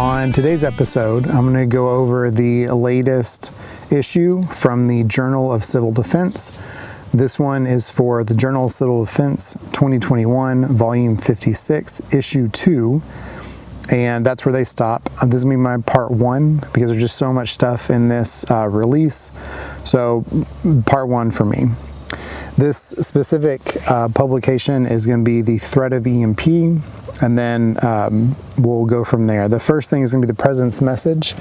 On today's episode, I'm going to go over the latest issue from the Journal of Civil Defense. This one is for the Journal of Civil Defense 2021, Volume 56, Issue 2, and that's where they stop. This is going to be my part 1 because there's just so much stuff in this release, so part 1 for me. This specific publication is going to be the threat of EMP, and then we'll go from there. The first thing is going to be the President's message.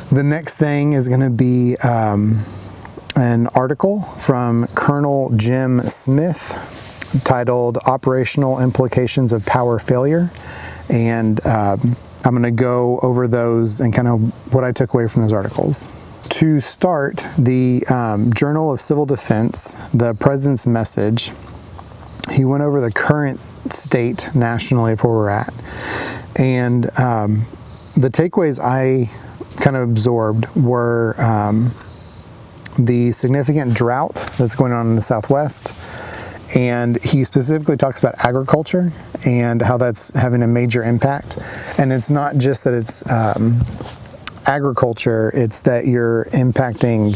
The next thing is going to be an article from Colonel Jim Smith titled Operational Implications of Power Failure. And I'm going to go over those and kind of what I took away from those articles. To start, the Journal of Civil Defense, the President's message, he went over the current state nationally of where we're at. And the takeaways I kind of absorbed were the significant drought that's going on in the Southwest. And he specifically talks about agriculture and how that's having a major impact. And it's not just that it's agriculture, it's that you're impacting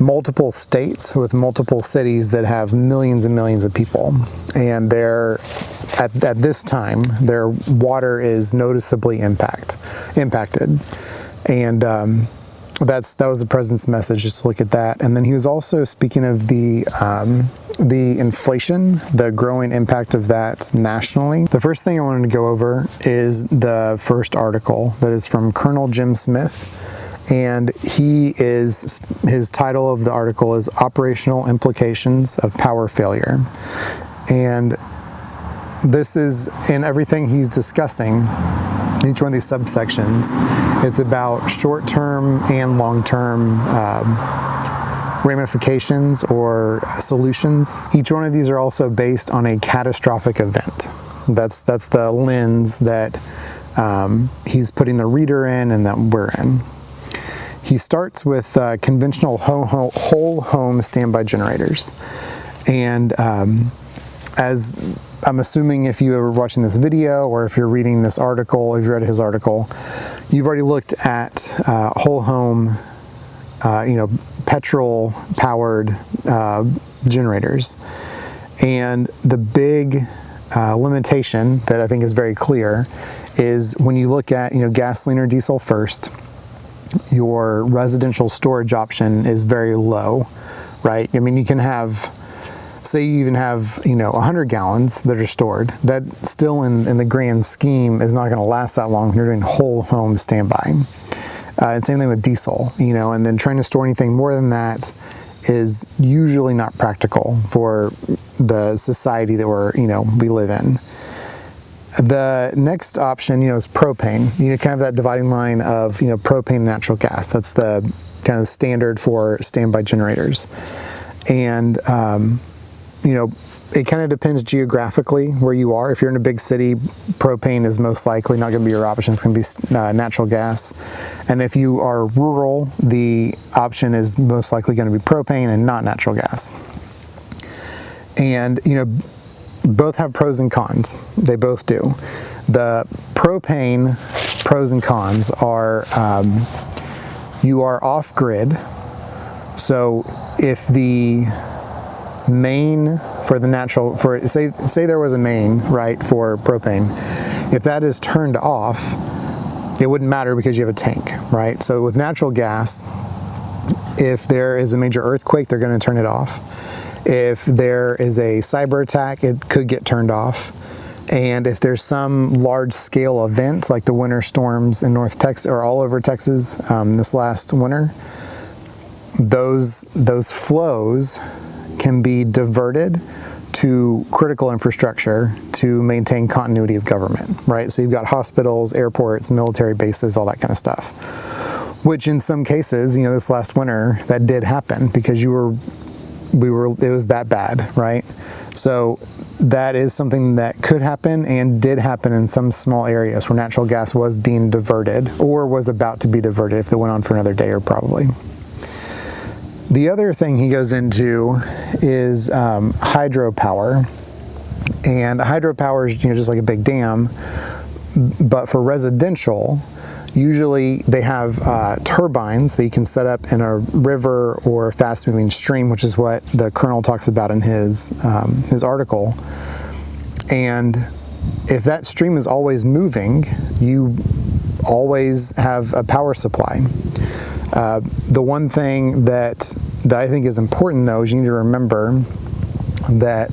multiple states with multiple cities that have millions and millions of people. And they're, at this time, their water is noticeably impacted. And that was the President's message, just to look at that. And then he was also speaking of the inflation, the growing impact of that nationally. The first thing I wanted to go over is the first article that is from Colonel Jim Smith. And his title of the article is Operational Implications of Power Failure. And this is, in everything he's discussing, each one of these subsections, it's about short-term and long-term ramifications or solutions. Each one of these are also based on a catastrophic event. That's the lens that he's putting the reader in and that we're in. He starts with conventional whole home standby generators. And as I'm assuming if you were watching this video or if you're reading this article, if you read his article, you've already looked at whole home, petrol powered generators. And the big limitation that I think is very clear is when you look at, gasoline or diesel first, your residential storage option is very low, right? I mean, you can have, say you even have, 100 gallons that are stored. That still in the grand scheme is not going to last that long when you're doing whole home standby. And same thing with diesel, and then trying to store anything more than that is usually not practical for the society that we live in. The next option, is propane. Kind of that dividing line of, propane and natural gas. That's the kind of standard for standby generators. And, it kind of depends geographically where you are. If you're in a big city, propane is most likely not going to be your option. It's going to be natural gas. And if you are rural, the option is most likely going to be propane and not natural gas. And, both have pros and cons. They both do. The propane pros and cons are you are off grid. So if the main for the natural, say there was a main, right, for propane, if that is turned off, it wouldn't matter because you have a tank, right? So with natural gas, if there is a major earthquake, they're going to turn it off. If there is a cyber attack, it could get turned off. And if there's some large-scale event, like the winter storms in North Texas or all over Texas this last winter, those flows can be diverted to critical infrastructure to maintain continuity of government, right? So you've got hospitals, airports, military bases, all that kind of stuff. Which in some cases, this last winter, that did happen because it was that bad, right? So that is something that could happen and did happen in some small areas where natural gas was being diverted or was about to be diverted if it went on for another day or probably. The other thing he goes into is hydropower. And hydropower is just like a big dam. But for residential, usually they have turbines that you can set up in a river or a fast-moving stream, which is what the Colonel talks about in his article. And if that stream is always moving, you always have a power supply. The one thing that I think is important, though, is you need to remember that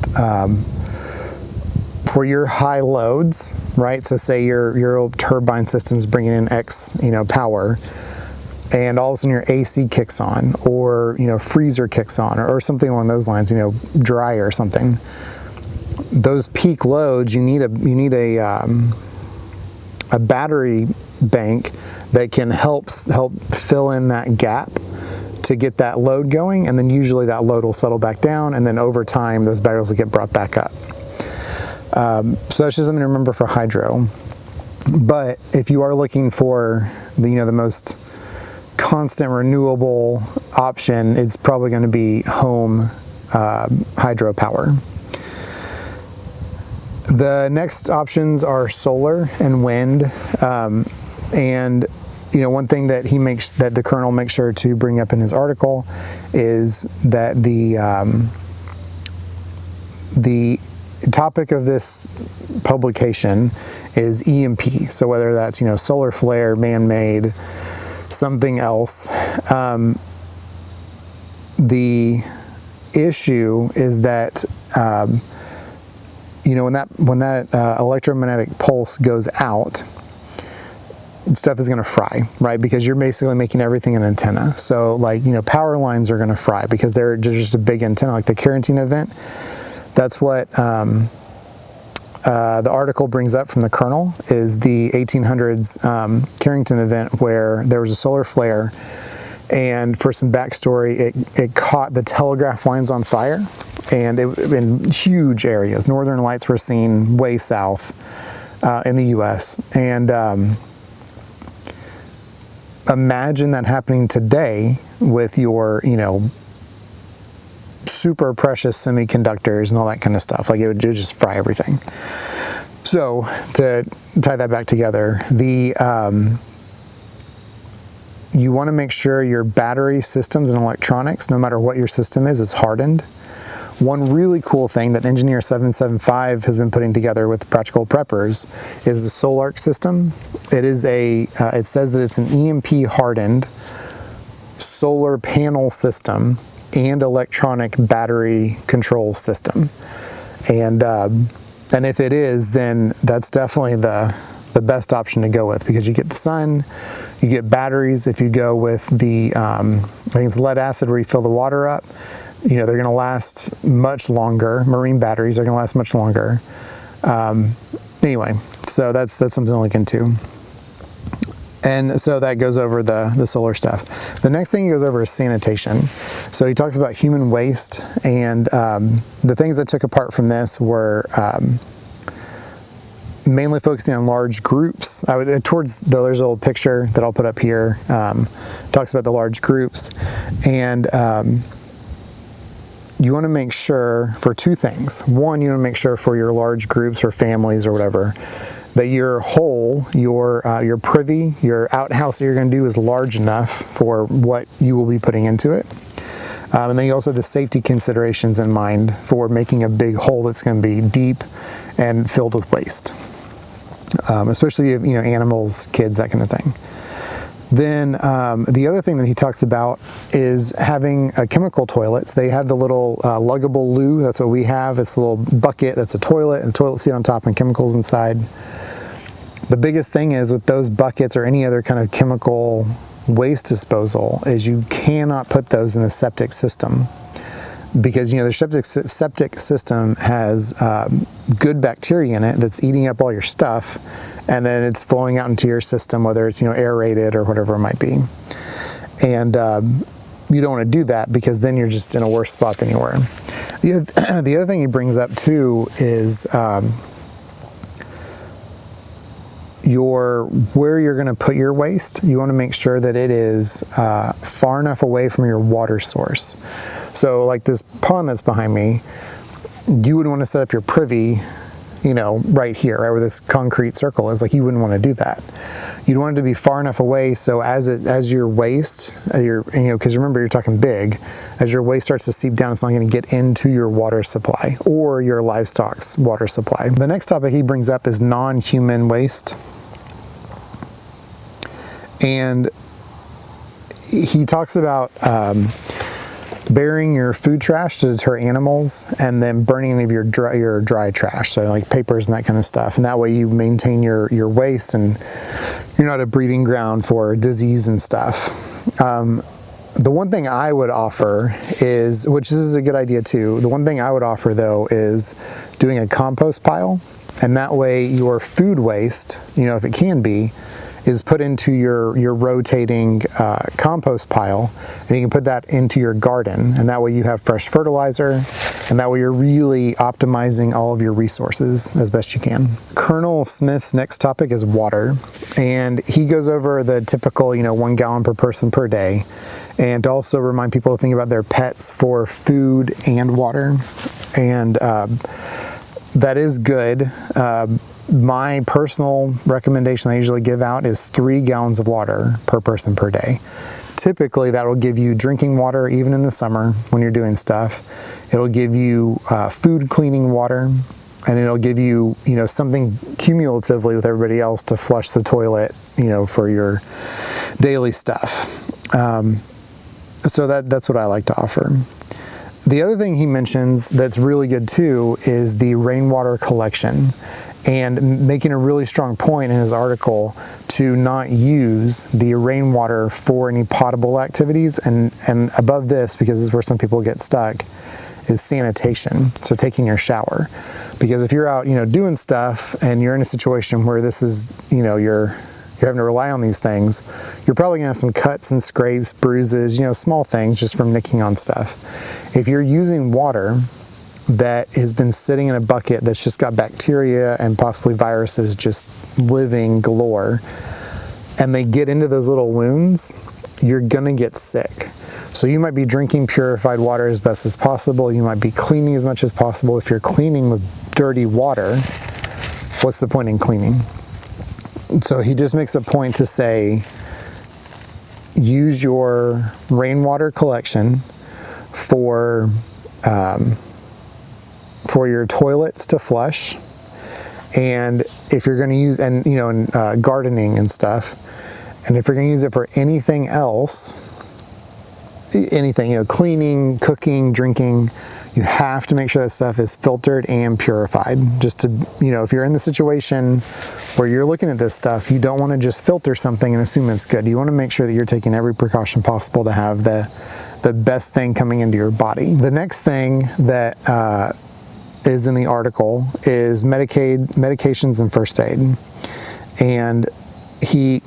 for your high loads, right? So say your turbine system's bringing in X, power, and all of a sudden your AC kicks on, or freezer kicks on, or something along those lines, dry or something. Those peak loads, you need a battery bank that can help fill in that gap to get that load going, and then usually that load will settle back down, and then over time those batteries will get brought back up. So that's just something to remember for hydro. But if you are looking for the most constant renewable option, it's probably going to be home hydropower. The next options are solar and wind, and one thing that the Colonel makes sure to bring up in his article is that the topic of this publication is EMP. So whether that's solar flare, man-made, something else, the issue is that when that electromagnetic pulse goes out, stuff is going to fry, right? Because you're basically making everything an antenna. So power lines are going to fry because they're just a big antenna, like the Carrington event. That's what the article brings up from the Colonel, is the 1800s Carrington event, where there was a solar flare, and for some backstory, it caught the telegraph lines on fire, and in huge areas. Northern lights were seen way south in the U.S. And imagine that happening today with your, super precious semiconductors and all that kind of stuff. It would just fry everything. So to tie that back together, you want to make sure your battery systems and electronics, no matter what your system is hardened. One really cool thing that Engineer 775 has been putting together with Practical Preppers is the Solarc system. It is it says that it's an EMP hardened solar panel system and electronic battery control system. And if it is, then that's definitely the best option to go with, because you get the sun, you get batteries. If you go with the, I think it's lead acid, where you fill the water up, they're going to last much longer. Marine batteries are going to last much longer. Anyway, so that's something to look into. And so that goes over the solar stuff. The next thing he goes over is sanitation. So he talks about human waste, and the things that took apart from this were mainly focusing on large groups. There's a little picture that I'll put up here, talks about the large groups, and you want to make sure for two things. One, you want to make sure for your large groups or families or whatever, that your hole, your privy, your outhouse that you're going to do is large enough for what you will be putting into it. And then you also have the safety considerations in mind for making a big hole that's going to be deep and filled with waste. Especially if animals, kids, that kind of thing. Then the other thing that he talks about is having chemical toilets. They have the little luggable loo. That's what we have. It's a little bucket that's a toilet, and a toilet seat on top and chemicals inside. The biggest thing is with those buckets or any other kind of chemical waste disposal is you cannot put those in a septic system, because their septic system has good bacteria in it that's eating up all your stuff, and then it's flowing out into your system, whether it's aerated or whatever it might be. And you don't want to do that, because then you're just in a worse spot than you were. The other thing he brings up too is where you're going to put your waste. You want to make sure that it is far enough away from your water source. So like this pond that's behind me, you would want to set up your privy you know, right here, right where this concrete circle is. Like, you wouldn't want to do that. You'd want it to be far enough away so as your waste, because remember, you're talking big, as your waste starts to seep down, it's not going to get into your water supply or your livestock's water supply. The next topic he brings up is non-human waste. And he talks about burying your food trash to deter animals, and then burning any of your dry trash, so like papers and that kind of stuff. And that way you maintain your waste, and you're not a breeding ground for disease and stuff. The one thing I would offer is, which this is a good idea too, the one thing I would offer though is doing a compost pile, and that way your food waste, you know, if it can be, is put into your rotating compost pile, and you can put that into your garden, and that way you have fresh fertilizer, and that way you're really optimizing all of your resources as best you can. Colonel Smith's next topic is water, and he goes over the typical, you know, 1 gallon per person per day, and to also remind people to think about their pets for food and water, and that is good. My personal recommendation I usually give out is 3 gallons of water per person per day. Typically that will give you drinking water even in the summer when you're doing stuff. It'll give you food cleaning water, and it'll give you, you know, something cumulatively with everybody else to flush the toilet, you know, for your daily stuff. So that's what I like to offer. The other thing he mentions that's really good too is the rainwater collection, and making a really strong point in his article to not use the rainwater for any potable activities. And above this, because this is where some people get stuck, is sanitation. So taking your shower, because if you're out, you know, doing stuff and you're in a situation where this is, you know, you're having to rely on these things, you're probably gonna have some cuts and scrapes, bruises, you know, small things just from nicking on stuff. If you're using water that has been sitting in a bucket that's just got bacteria and possibly viruses just living galore, and they get into those little wounds, you're gonna get sick. So you might be drinking purified water as best as possible. You might be cleaning as much as possible. If you're cleaning with dirty water, what's the point in cleaning? So he just makes a point to say, use your rainwater collection for your toilets to flush, and if you're going to use, and you know, in gardening and stuff, and if you're going to use it for anything else, anything, you know, cleaning, cooking, drinking, you have to make sure that stuff is filtered and purified. Just to, you know, if you're in the situation where you're looking at this stuff, you don't want to just filter something and assume it's good. You want to make sure that you're taking every precaution possible to have the best thing coming into your body. The next thing that is in the article is medications and first aid. And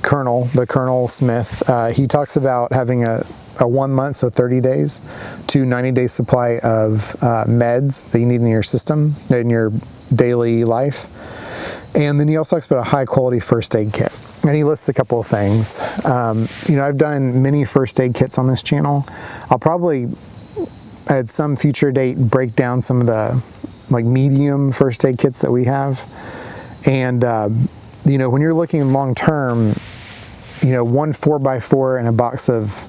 Colonel Smith, he talks about having a 1 month, so 30 days to 90-day supply of meds that you need in your system, in your daily life. And then he also talks about a high quality first aid kit. And he lists a couple of things. You know, I've done many first aid kits on this channel. I'll probably at some future date break down some of the like medium first aid kits that we have. And you know, when you're looking long term, you know, 1 4x4 and a box of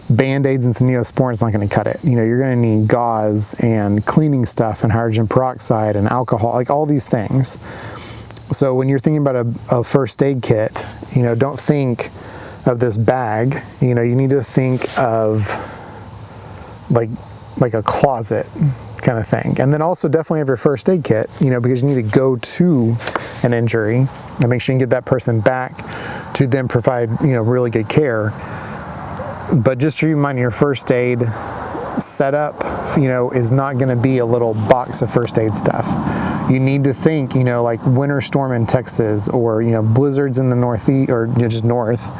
Band-Aids and some Neosporin is not going to cut it. You know, you're going to need gauze and cleaning stuff and hydrogen peroxide and alcohol, like all these things. So when you're thinking about a first aid kit, you know, don't think of this bag. You know, you need to think of like a closet kind of thing. And then also definitely have your first aid kit, you know, because you need to go to an injury and make sure you can get that person back to then provide, you know, really good care. But just to remind, your first aid setup, you know, is not going to be a little box of first aid stuff. You need to think, you know, like winter storm in Texas, or, you know, blizzards in the northeast, or, you know, just north.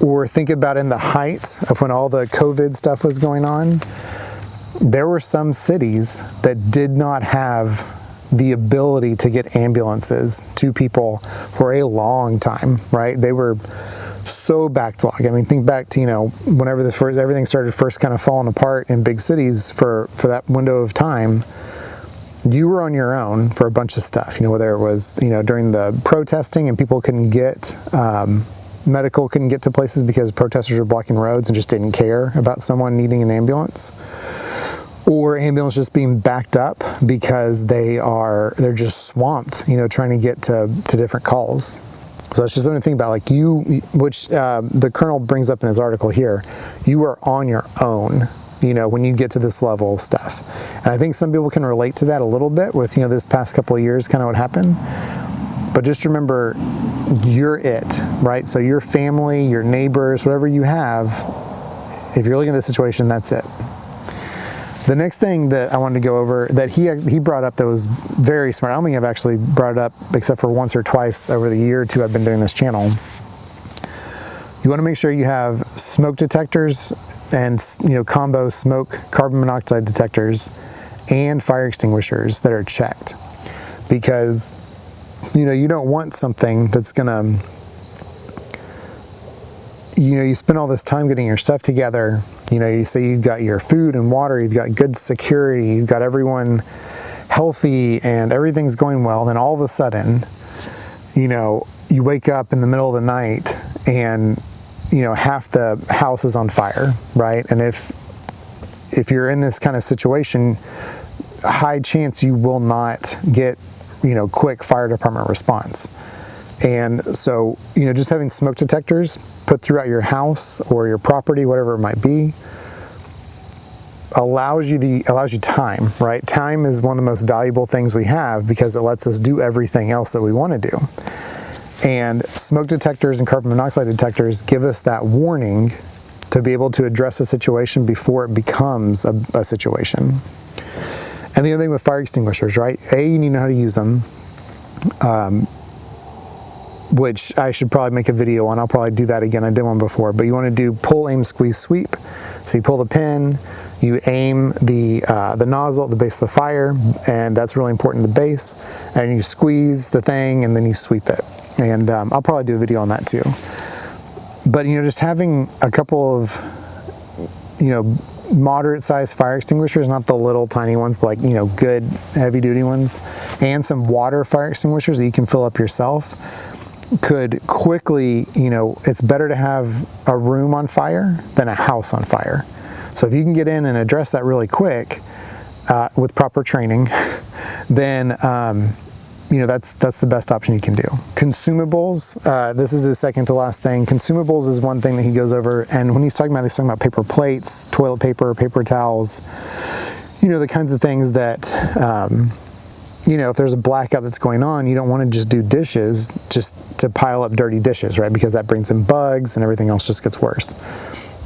Or think about in the height of when all the COVID stuff was going on, there were some cities that did not have the ability to get ambulances to people for a long time, right? They were so backlogged. I mean, think back to, you know, whenever everything started first kind of falling apart in big cities for that window of time. You were on your own for a bunch of stuff, you know, whether it was, you know, during the protesting and people couldn't get, medical couldn't get to places because protesters were blocking roads and just didn't care about someone needing an ambulance, or ambulance just being backed up because they're just swamped, you know, trying to get to different calls. So it's just something to think about, like which the Colonel brings up in his article here, you are on your own, you know, when you get to this level of stuff. And I think some people can relate to that a little bit with, you know, this past couple of years, kind of what happened. But just remember, you're it, right? So your family, your neighbors, whatever you have, if you're looking at this situation, that's it. The next thing that I wanted to go over that he brought up that was very smart, I don't think I've actually brought it up except for once or twice over the year or two I've been doing this channel. You want to make sure you have smoke detectors and, you know, combo smoke carbon monoxide detectors and fire extinguishers that are checked, because, you know, you don't want something that's gonna, you know, you spend all this time getting your stuff together, you know, you say you've got your food and water, you've got good security, you've got everyone healthy and everything's going well, then all of a sudden, you know, you wake up in the middle of the night and, you know, half the house is on fire, right? And if you're in this kind of situation, high chance you will not get, you know, quick fire department response. And so, you know, just having smoke detectors put throughout your house or your property, whatever it might be, allows you time, right? Time is one of the most valuable things we have because it lets us do everything else that we want to do. And smoke detectors and carbon monoxide detectors give us that warning to be able to address a situation before it becomes a situation. And the other thing with fire extinguishers, right? You need to know how to use them, which I should probably make a video on. I'll probably do that again. I did one before, but you want to do pull, aim, squeeze, sweep. So you pull the pin, you aim the nozzle at the base of the fire, and that's really important, the base, and you squeeze the thing and then you sweep it. And I'll probably do a video on that too. But, you know, just having a couple of, you know, moderate sized fire extinguishers, not the little tiny ones, but like, you know, good heavy duty ones, and some water fire extinguishers that you can fill up yourself, could quickly, you know, it's better to have a room on fire than a house on fire. So if you can get in and address that really quick with proper training, then you know, that's the best option you can do. Consumables, this is his second to last thing. Consumables is one thing that he goes over, and when he's talking about paper plates, toilet paper, paper towels, you know, the kinds of things that, you know, if there's a blackout that's going on, you don't want to just do dishes just to pile up dirty dishes, right? Because that brings in bugs and everything else just gets worse.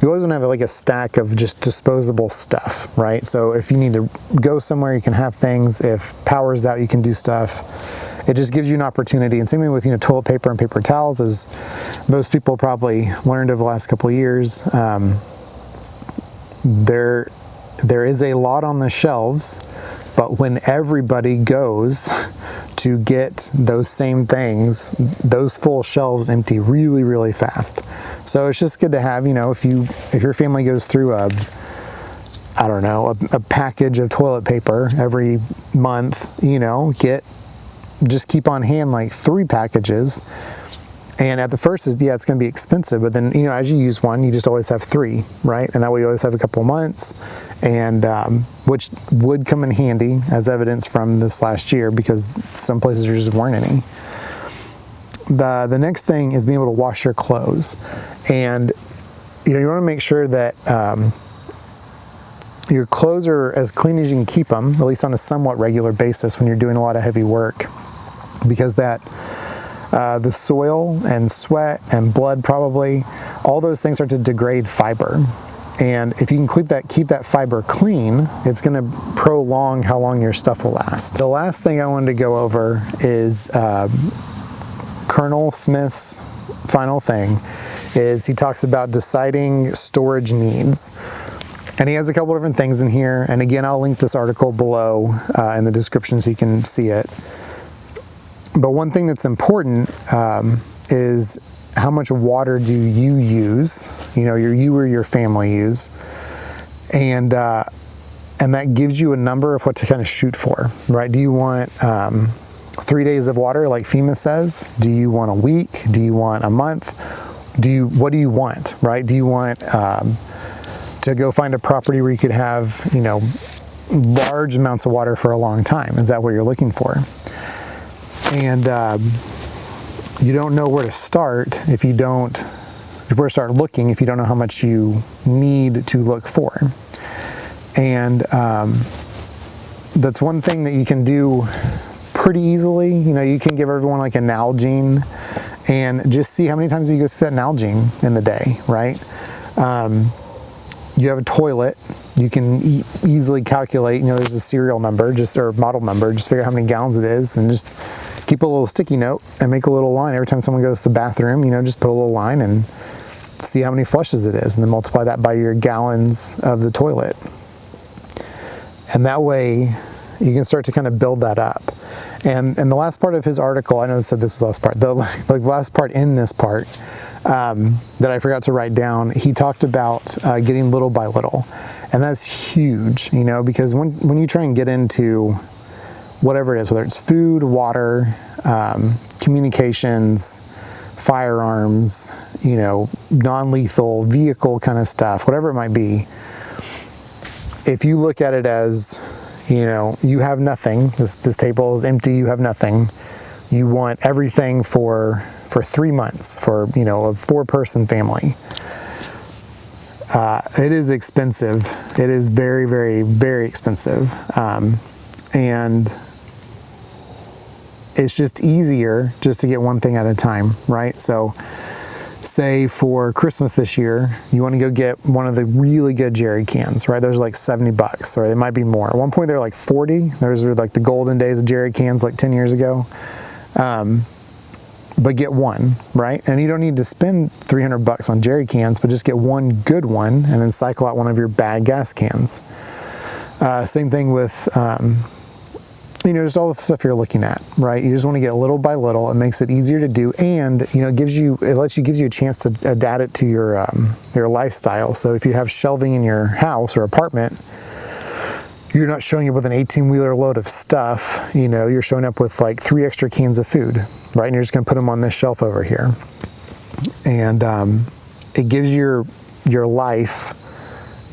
You always want to have like a stack of just disposable stuff, right? So if you need to go somewhere, you can have things. If power's out, you can do stuff. It just gives you an opportunity. And same thing with, you know, toilet paper and paper towels, as most people probably learned over the last couple of years. There is a lot on the shelves, but when everybody goes to get those same things, those full shelves empty really, really fast. So it's just good to have, you know, if your family goes through a package of toilet paper every month, you know, just keep on hand like 3 packages. And at the first it's going to be expensive, but then, you know, as you use one, you just always have 3, right? And that way you always have a couple of months, and which would come in handy as evidence from this last year, because some places there just weren't any. The next thing is being able to wash your clothes. And, you know, you want to make sure that your clothes are as clean as you can keep them, at least on a somewhat regular basis when you're doing a lot of heavy work, because that the soil and sweat and blood, probably, all those things start to degrade fiber. And if you can keep that fiber clean, it's going to prolong how long your stuff will last. The last thing I wanted to go over is Colonel Smith's final thing. Is he talks about deciding storage needs. And he has a couple different things in here. And again, I'll link this article below in the description so you can see it. But one thing that's important is how much water do you use, you or your family use, and that gives you a number of what to kind of shoot for, right? Do you want 3 days of water like FEMA says? Do you want a week? Do you want a month? What do you want, right? Do you want to go find a property where you could have, large amounts of water for a long time? Is that what you're looking for? And you don't know where to start if you don't, where to start looking if you don't know how much you need to look for. And that's one thing that you can do pretty easily. You can give everyone like a Nalgene and just see how many times you go through that Nalgene in the day, right? You have a toilet, you can easily calculate, there's a serial number, or model number, just figure out how many gallons it is, and just keep a little sticky note and make a little line every time someone goes to the bathroom, just put a little line and see how many flushes it is, and then multiply that by your gallons of the toilet. And that way you can start to kind of build that up. And the last part of his article, I know I said this was the last part, the last part in this part that I forgot to write down, he talked about getting little by little. And that's huge, because when you try and get into whatever it is, whether it's food, water, communications, firearms, non-lethal vehicle kind of stuff, whatever it might be, if you look at it as, you have nothing, this table is empty, you have nothing, you want everything for 3 months for, a 4-person family. It is expensive. It is very, very, very expensive. And it's just easier just to get one thing at a time, right? So say for Christmas this year, you want to go get one of the really good jerry cans, right? Those are like $70, or they might be more. At one point they were like 40. Those are like the golden days of jerry cans like 10 years ago. But get one, right? And you don't need to spend $300 on jerry cans, but just get one good one and then cycle out one of your bad gas cans. Same thing with, just all the stuff you're looking at, right? You just want to get little by little. It makes it easier to do, and it gives you a chance to adapt it to your lifestyle. So if you have shelving in your house or apartment, you're not showing up with an 18-wheeler load of stuff. You're showing up with like 3 extra cans of food, right? And you're just going to put them on this shelf over here, and it gives your life,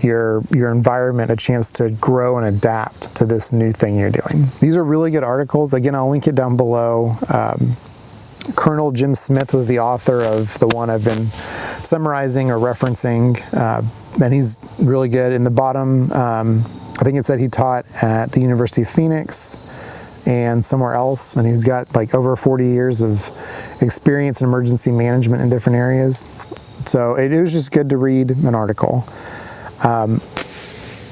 your environment, a chance to grow and adapt to this new thing you're doing. These are really good articles. Again, I'll link it down below. Colonel Jim Smith was the author of the one I've been summarizing or referencing, and he's really good. In the bottom, I think it said he taught at the University of Phoenix and somewhere else, and he's got like over 40 years of experience in emergency management in different areas. So it was just good to read an article.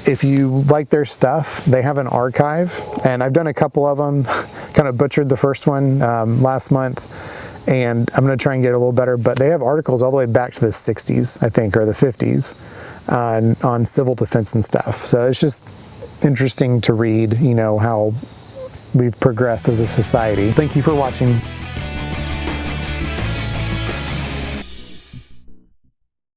If you like their stuff, they have an archive, and I've done a couple of them, kind of butchered the first one last month, and I'm going to try and get a little better, but they have articles all the way back to the 60s, I think, or the 50s on civil defense and stuff. So it's just interesting to read, how we've progressed as a society. Thank you for watching.